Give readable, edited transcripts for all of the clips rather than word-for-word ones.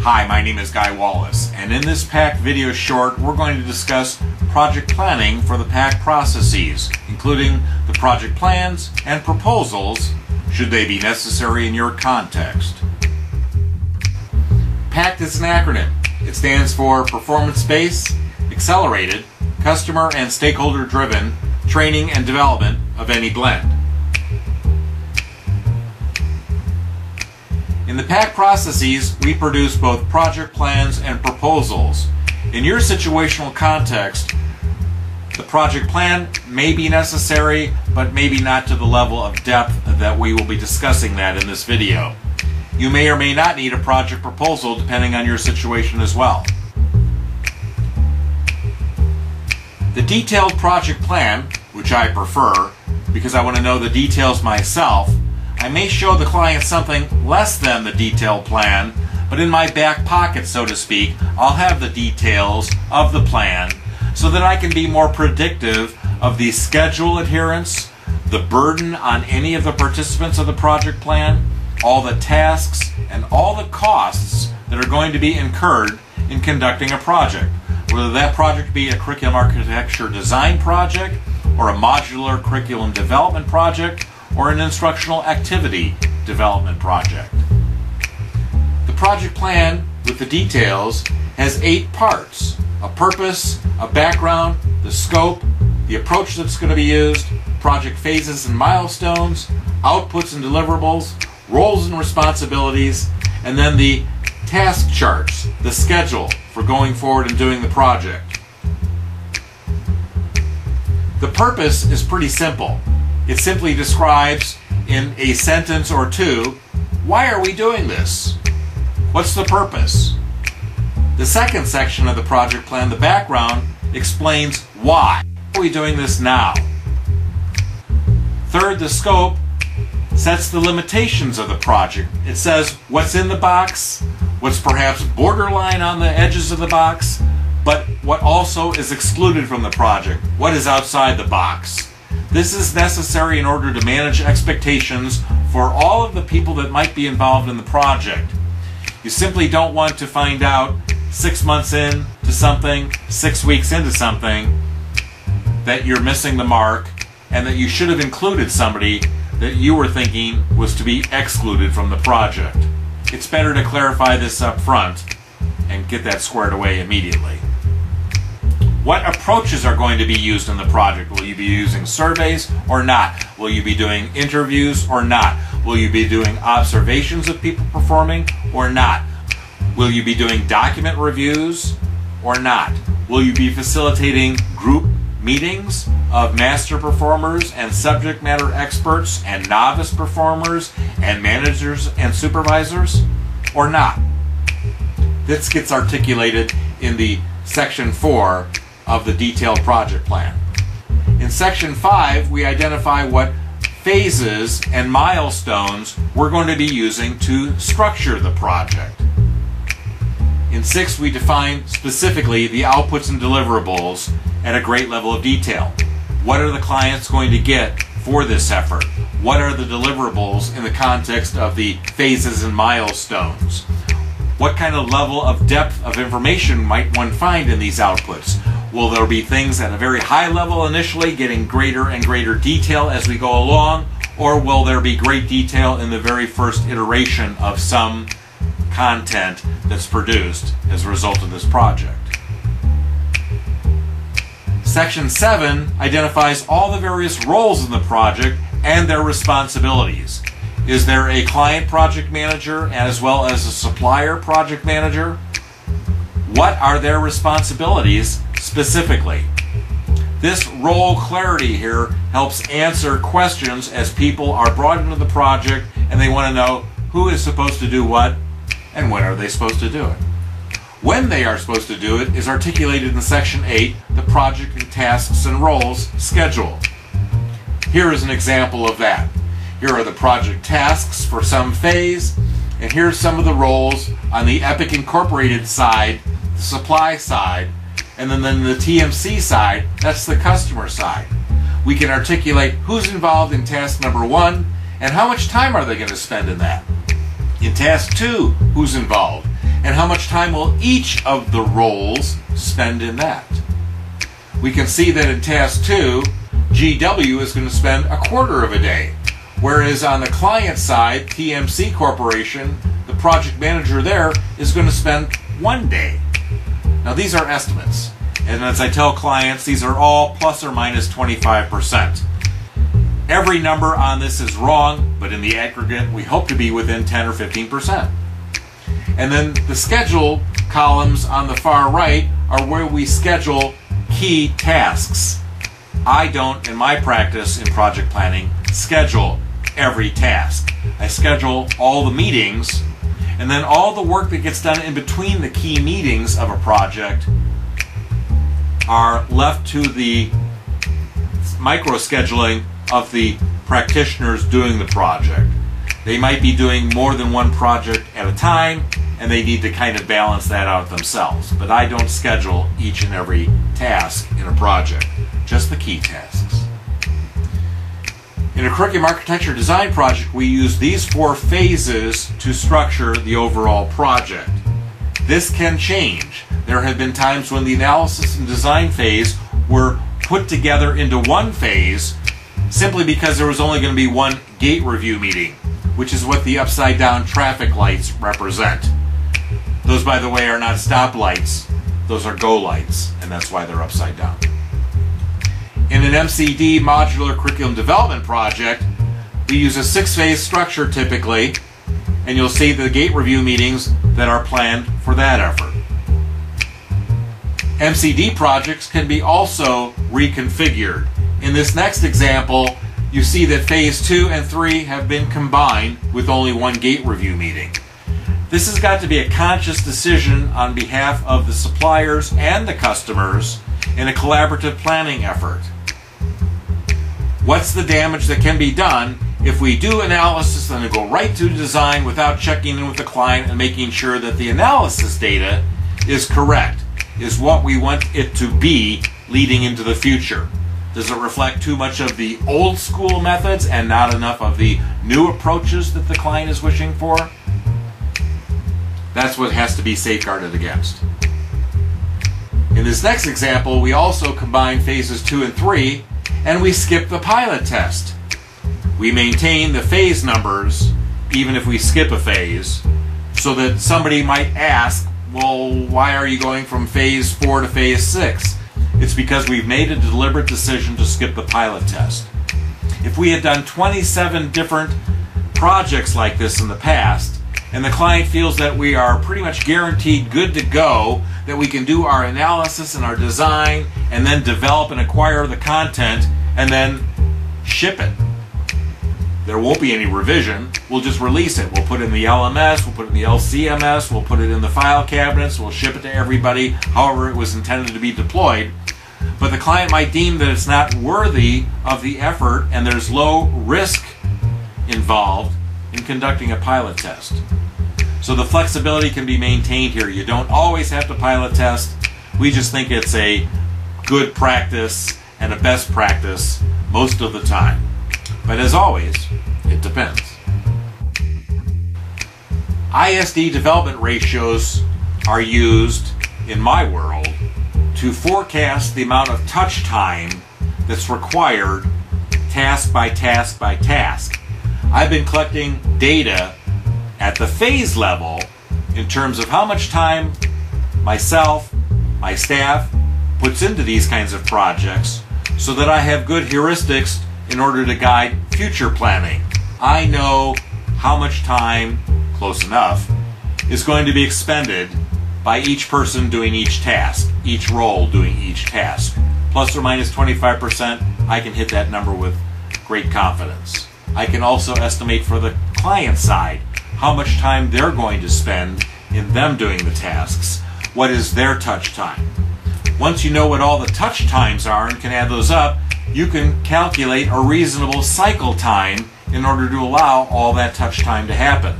Hi, my name is Guy Wallace, and in this PAC video short, we're going to discuss project planning for the PAC processes, including the project plans and proposals, should they be necessary in your context. PAC is an acronym. It stands for Performance-Based, Accelerated, Customer and Stakeholder-Driven Training and Development of Any Blend. In the PAC processes, we produce both project plans and proposals. In your situational context, the project plan may be necessary, but maybe not to the level of depth that we will be discussing that in this video. You may or may not need a project proposal depending on your situation as well. The detailed project plan, which I prefer because I want to know the details myself, I may show the client something less than the detailed plan, but in my back pocket, so to speak, I'll have the details of the plan so that I can be more predictive of the schedule adherence, the burden on any of the participants of the project plan, all the tasks, and all the costs that are going to be incurred in conducting a project. Whether that project be a curriculum architecture design project, or a modular curriculum development project, or an instructional activity development project. The project plan with the details has 8 parts: a purpose, a background, the scope, the approach that's going to be used, project phases and milestones, outputs and deliverables, roles and responsibilities, and then the task charts, the schedule for going forward and doing the project. The purpose is pretty simple. It simply describes in a sentence or two, why are we doing this? What's the purpose? The second section of the project plan, the background, explains why are we doing this now. Third, the scope sets the limitations of the project. It says what's in the box, what's perhaps borderline on the edges of the box, but what also is excluded from the project, what is outside the box. This is necessary in order to manage expectations for all of the people that might be involved in the project. You simply don't want to find out 6 months into something, 6 weeks into something, that you're missing the mark and that you should have included somebody that you were thinking was to be excluded from the project. It's better to clarify this up front and get that squared away immediately. What approaches are going to be used in the project? Will you be using surveys or not? Will you be doing interviews or not? Will you be doing observations of people performing or not? Will you be doing document reviews or not? Will you be facilitating group meetings of master performers and subject matter experts and novice performers and managers and supervisors or not? This gets articulated in the section 4 of the detailed project plan. In section 5, we identify what phases and milestones we're going to be using to structure the project. In 6, we define specifically the outputs and deliverables at a great level of detail. What are the clients going to get for this effort? What are the deliverables in the context of the phases and milestones? What kind of level of depth of information might one find in these outputs? Will there be things at a very high level initially, getting greater and greater detail as we go along, or will there be great detail in the very first iteration of some content that's produced as a result of this project? Section 7 identifies all the various roles in the project and their responsibilities. Is there a client project manager as well as a supplier project manager? What are their responsibilities specifically? This role clarity here helps answer questions as people are brought into the project and they want to know who is supposed to do what and when are they supposed to do it. When they are supposed to do it is articulated in section 8, the project tasks and roles schedule. Here is an example of that. Here are the project tasks for some phase, and here's some of the roles on the Epic Incorporated side, the supply side, and then the TMC side, that's the customer side. We can articulate who's involved in task number 1 and how much time are they going to spend in that. In task 2, who's involved? and how much time will each of the roles spend in that. We can see that in task 2, GW is going to spend a quarter of a day, whereas on the client side, TMC Corporation, the project manager there is going to spend 1 day. Now these are estimates, and as I tell clients, these are all plus or minus 25%. Every number on this is wrong, but in the aggregate, we hope to be within 10 or 15%. And then the schedule columns on the far right are where we schedule key tasks. I don't, in my practice in project planning, schedule every task. I schedule all the meetings, and then all the work that gets done in between the key meetings of a project are left to the micro-scheduling of the practitioners doing the project. They might be doing more than one project at a time, and they need to kind of balance that out themselves. But I don't schedule each and every task in a project, just the key tasks. In a curriculum architecture design project, we use these 4 phases to structure the overall project. This can change. There have been times when the analysis and design phase were put together into one phase simply because there was only going to be one gate review meeting, which is what the upside down traffic lights represent. Those, by the way, are not stop lights, those are go lights, and that's why they're upside down. In an MCD modular curriculum development project, we use a 6-phase structure typically, and you'll see the gate review meetings that are planned for that effort. MCD projects can be also reconfigured. In this next example, you see that phase 2 and 3 have been combined with only one gate review meeting. This has got to be a conscious decision on behalf of the suppliers and the customers in a collaborative planning effort. What's the damage that can be done if we do analysis and go right to design without checking in with the client and making sure that the analysis data is correct, is what we want it to be leading into the future? Does it reflect too much of the old school methods and not enough of the new approaches that the client is wishing for? That's what has to be safeguarded against. In this next example, we also combine phases 2 and 3, and we skip the pilot test. We maintain the phase numbers even if we skip a phase, so that somebody might ask, well, why are you going from phase 4 to phase 6? It's because we've made a deliberate decision to skip the pilot test. If we had done 27 different projects like this in the past, and the client feels that we are pretty much guaranteed good to go, that we can do our analysis and our design, and then develop and acquire the content, and then ship it. There won't be any revision. We'll just release it. We'll put it in the LMS, we'll put it in the LCMS, we'll put it in the file cabinets, we'll ship it to everybody, however it was intended to be deployed. But the client might deem that it's not worthy of the effort, and there's low risk involved in conducting a pilot test. So the flexibility can be maintained here. You don't always have to pilot test. We just think it's a good practice and a best practice most of the time. But as always, it depends. ISD development ratios are used in my world to forecast the amount of touch time that's required task by task by task. I've been collecting data at the phase level in terms of how much time myself, my staff, puts into these kinds of projects so that I have good heuristics in order to guide future planning. I know how much time, close enough, is going to be expended by each person doing each task, each role doing each task. Plus or minus 25%, I can hit that number with great confidence. I can also estimate for the client side how much time they're going to spend in them doing the tasks. What is their touch time? Once you know what all the touch times are and can add those up, you can calculate a reasonable cycle time in order to allow all that touch time to happen.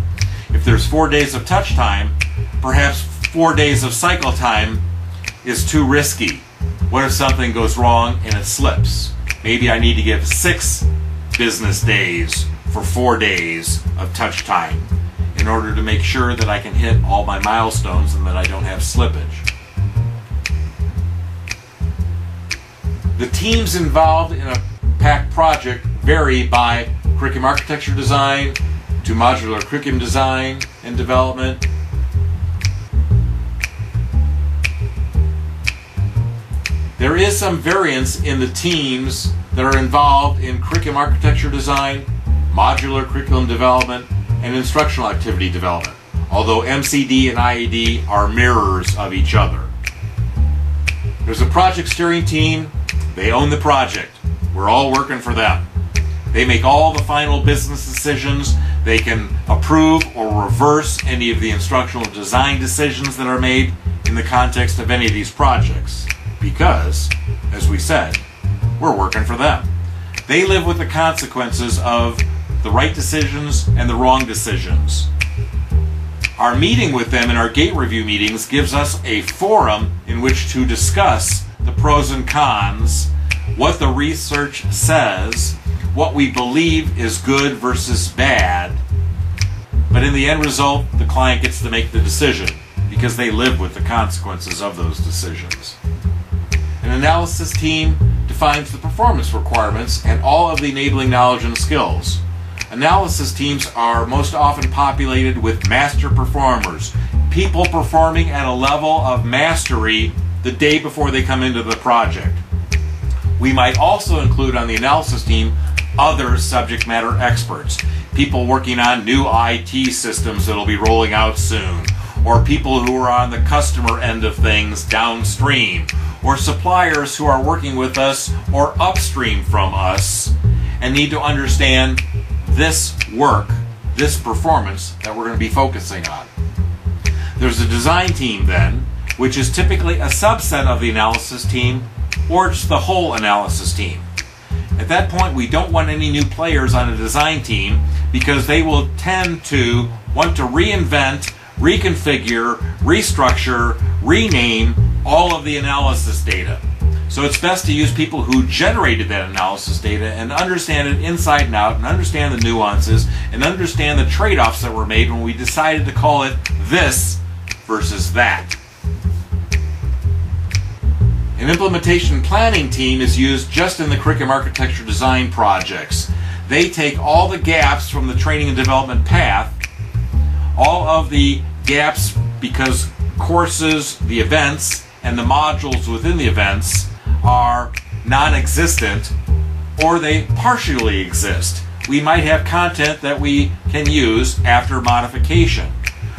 If there's 4 days of touch time, perhaps 4 days of cycle time is too risky. What if something goes wrong and it slips? Maybe I need to give 6 business days for 4 days of touch time. in order to make sure that I can hit all my milestones and that I don't have slippage. The teams involved in a PAC project vary by curriculum architecture design to modular curriculum design and development. There is some variance in the teams that are involved in curriculum architecture design, modular curriculum development, and instructional activity development, although MCD and IED are mirrors of each other. There's a project steering team. They own the project. We're all working for them. They make all the final business decisions. They can approve or reverse any of the instructional design decisions that are made in the context of any of these projects. Because, as we said, we're working for them. They live with the consequences of the right decisions and the wrong decisions. Our meeting with them in our gate review meetings gives us a forum in which to discuss the pros and cons, what the research says, what we believe is good versus bad. But in the end result, the client gets to make the decision because they live with the consequences of those decisions. An analysis team defines the performance requirements and all of the enabling knowledge and skills. Analysis teams are most often populated with master performers, people performing at a level of mastery the day before they come into the project. We might also include on the analysis team other subject matter experts, people working on new IT systems that will be rolling out soon, or people who are on the customer end of things downstream, or suppliers who are working with us or upstream from us and need to understand this work, this performance that we're going to be focusing on. There's a design team then, which is typically a subset of the analysis team or just the whole analysis team. At that point, we don't want any new players on a design team because they will tend to want to reinvent, reconfigure, restructure, rename all of the analysis data. So it's best to use people who generated that analysis data and understand it inside and out and understand the nuances and understand the trade-offs that were made when we decided to call it this versus that. An implementation planning team is used just in the curriculum architecture design projects. They take all the gaps from the training and development path, all of the gaps because courses, the events, and the modules within the events are non-existent or they partially exist. We might have content that we can use after modification,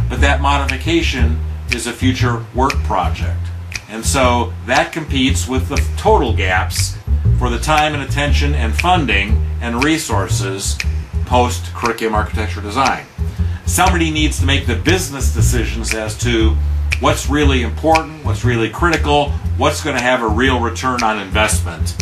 but that modification is a future work project. And so that competes with the total gaps for the time and attention and funding and resources post-curriculum architecture design. Somebody needs to make the business decisions as to what's really important, what's really critical, what's going to have a real return on investment.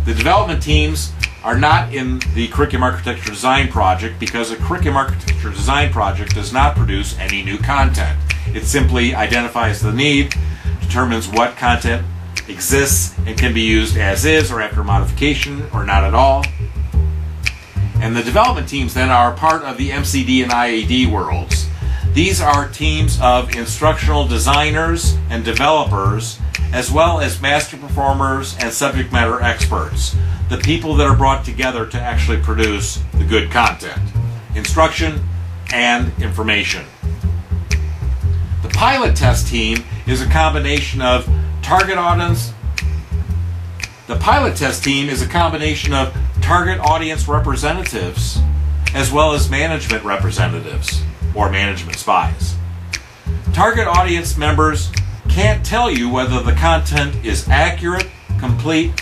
The development teams are not in the curriculum architecture design project because a curriculum architecture design project does not produce any new content. It simply identifies the need, determines what content exists and can be used as is or after modification or not at all. And the development teams then are part of the MCD and IED worlds. These are teams of instructional designers and developers, as well as master performers and subject matter experts, the people that are brought together to actually produce the good content, instruction and information. The pilot test team is a combination of target audience. The pilot test team is a combination of target audience representatives as well as management representatives or management spies. Target audience members can't tell you whether the content is accurate, complete,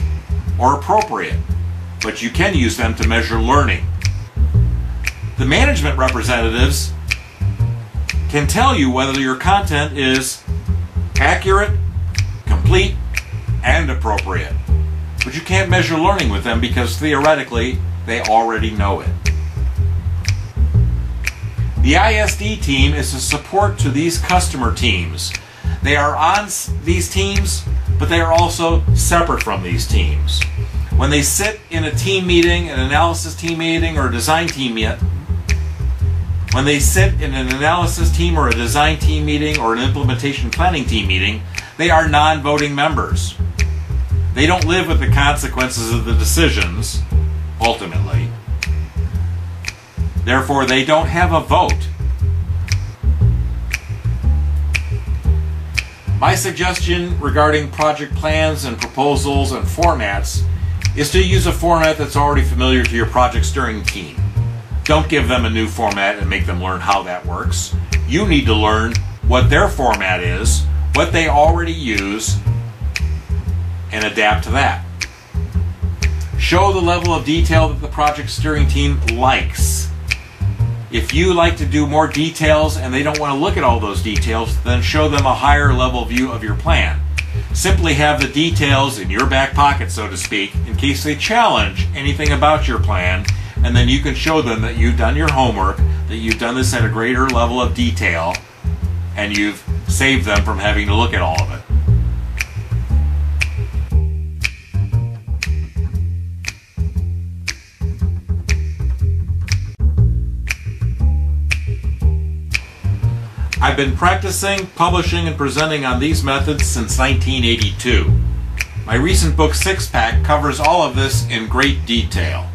or appropriate, but you can use them to measure learning. The management representatives can tell you whether your content is accurate, complete, and appropriate, but you can't measure learning with them because theoretically they already know it. The ISD team is a support to these customer teams. They are on these teams, but they are also separate from these teams. When they sit in a team meeting, an analysis team meeting, or a design team When they sit in an analysis team or a design team meeting or an implementation planning team meeting, they are non-voting members. They don't live with the consequences of the decisions, ultimately. Therefore, they don't have a vote. My suggestion regarding project plans and proposals and formats is to use a format that's already familiar to your project steering team. Don't give them a new format and make them learn how that works. You need to learn what their format is, what they already use, and adapt to that. Show the level of detail that the project steering team likes. If you like to do more details and they don't want to look at all those details, then show them a higher level view of your plan. Simply have the details in your back pocket, so to speak, in case they challenge anything about your plan, and then you can show them that you've done your homework, that you've done this at a greater level of detail, and you've saved them from having to look at all of it. I've been practicing, publishing, and presenting on these methods since 1982. My recent book, Six Pack, covers all of this in great detail.